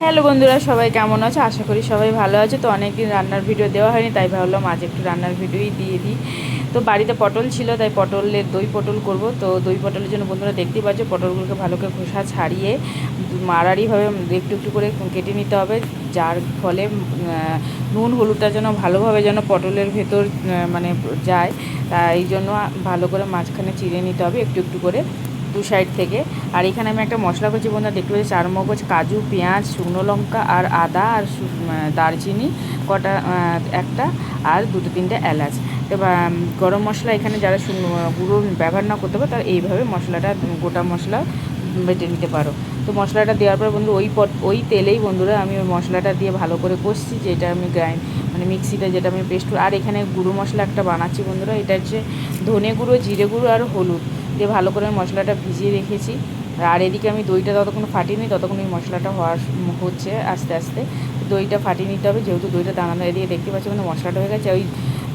Hello বন্ধুরা, সবাই কেমন আছো? আশা করি সবাই ভালো আছে। তো অনেকদিন রান্নার ভিডিও দেওয়া হয়নি, তাই ভাবলাম আজ একটু রান্নার ভিডিওই দিয়ে দিই। তো বাড়িতে পটল ছিল, তাই পটলের দই পটল করব। তো দই পটলের জন্য বন্ধুরা দেখতেই পাচ্ছ, পটলগুলোকে ভালো করে খোসা ছাড়িয়ে মাড়াড়িভাবে একটু একটু করে কেটে নিতে হবে, যার ফলে নুন হলুদটা যেন ভালোভাবে যেন পটলের ভেতর মানে যায়। তাই জন্য ভালো করে মাঝখানে চিড়ে নিতে হবে একটু একটু করে দু সাইড থেকে। আর এখানে আমি একটা মশলা করছি বন্ধুরা, দেখতে পাচ্ছি 4 মগজ, কাজু, পেঁয়াজ, শুকনো লঙ্কা আর আদা আর দারচিনি কটা একটা, আর 2-3টে এলাচ। তো গরম মশলা এখানে যারা গুঁড়ো ব্যবহার না করতে পারো তারা এইভাবে মশলাটা গোটা মশলা বেটে নিতে পারো। তো মশলাটা দেওয়ার পর বন্ধু ওই তেলেই বন্ধুরা আমি ওই মশলাটা দিয়ে ভালো করে কষছি, যেটা আমি মানে মিক্সিতে যেটা আমি পেস্ট। আর এখানে গুঁড়ো মশলা একটা বানাচ্ছি বন্ধুরা, এটা হচ্ছে ধনে গুঁড়ো, জিরে গুঁড়ো আর হলুদ দিয়ে ভালো করে মশলাটা ভিজিয়ে রেখেছি। আর এদিকে আমি দইটা ততক্ষণ ফাটিয়ে ততক্ষণ ওই মশলাটা হচ্ছে আস্তে আস্তে। দইটা ফাটিয়ে নিতে হবে, যেহেতু দইটা দানা এদিকে দেখতে পাচ্ছি মানে মশলাটা হয়ে গেছে। ওই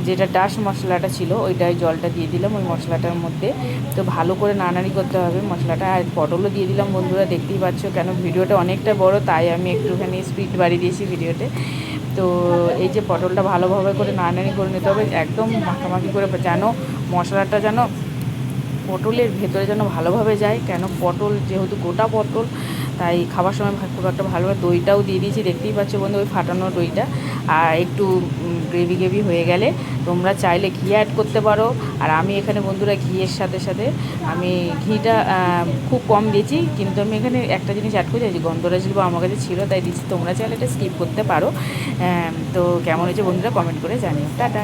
যেটা ডাশ মশলাটা ছিল ওইটাই জলটা দিয়ে দিলাম ওই মশলাটার মধ্যে। তো ভালো করে নাড়ানাড়ি করতে হবে মশলাটা। আর পটলও দিয়ে দিলাম বন্ধুরা, দেখতেই পাচ্ছ। কেন ভিডিওটা অনেকটা বড়, তাই আমি একটুখানি স্পিড বাড়িয়ে দিয়েছি ভিডিওতে। তো এই যে পটলটা ভালোভাবে করে নাড়ানাড়ি করে নিতে হবে, একদম মাখামাখি করে, যেন মশলাটা যেন পটলের ভেতরে যেন ভালোভাবে যায়। কেন পটল যেহেতু গোটা পটল, তাই খাবার সময় খুব একটা ভালোভাবে। দইটাও দিয়ে দিয়েছি, দেখতেই পাচ্ছ বন্ধু ওই ফাটানো দইটা। আর একটু গ্রেভি গ্রেভি হয়ে গেলে তোমরা চাইলে ঘি অ্যাড করতে পারো। আর আমি এখানে বন্ধুরা ঘিয়ের সাথে সাথে আমি ঘিটা খুব কম দিয়েছি, কিন্তু আমি এখানে একটা জিনিস অ্যাড করে দিয়েছি, গন্ধরাজ লেবু আমার কাছে ছিল তাই দিচ্ছি। তোমরা চাইলে এটা স্কিপ করতে পারো। তো কেমন হয়েছে বন্ধুরা কমেন্ট করে জানিও। টাটা।